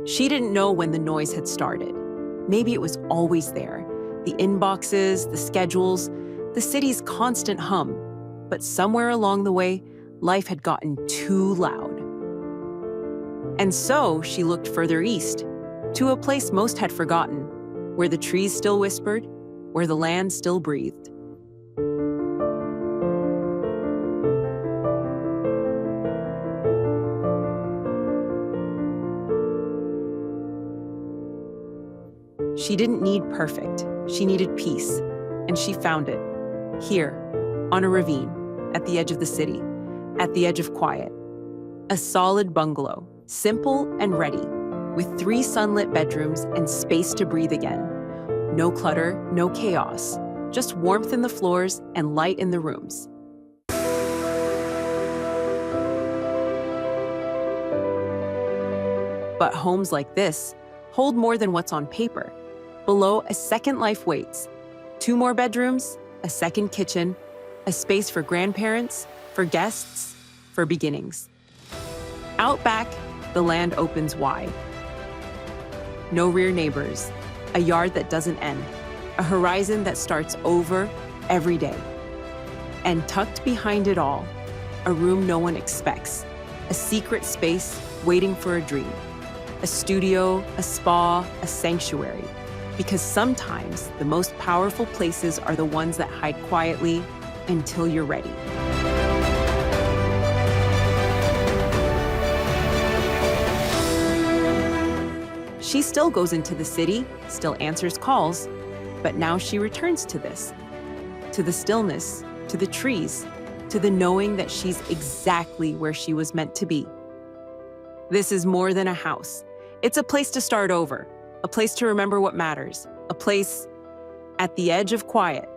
She didn't know when the noise had started. Maybe it was always there. The inboxes, the schedules, the city's constant hum. But somewhere along the way, life had gotten too loud. And so she looked further east, to a place most had forgotten, where the trees still whispered, where the land still breathed. She didn't need perfect. She needed peace. And she found it. Here, on a ravine, at the edge of the city, at the edge of quiet. A solid bungalow, simple and ready, with 3 sunlit bedrooms and space to breathe again. No clutter, no chaos, just warmth in the floors and light in the rooms. But homes like this hold more than what's on paper. Below, a second life waits. 2 more bedrooms, a second kitchen, a space for grandparents, for guests, for beginnings. Out back, the land opens wide. No rear neighbors, a yard that doesn't end, a horizon that starts over every day. And tucked behind it all, a room no one expects, a secret space waiting for a dream, a studio, a spa, a sanctuary. Because sometimes the most powerful places are the ones that hide quietly until you're ready. She still goes into the city, still answers calls, but now she returns to this, to the stillness, to the trees, to the knowing that she's exactly where she was meant to be. This is more than a house. It's a place to start over, a place to remember what matters, a place at the edge of quiet,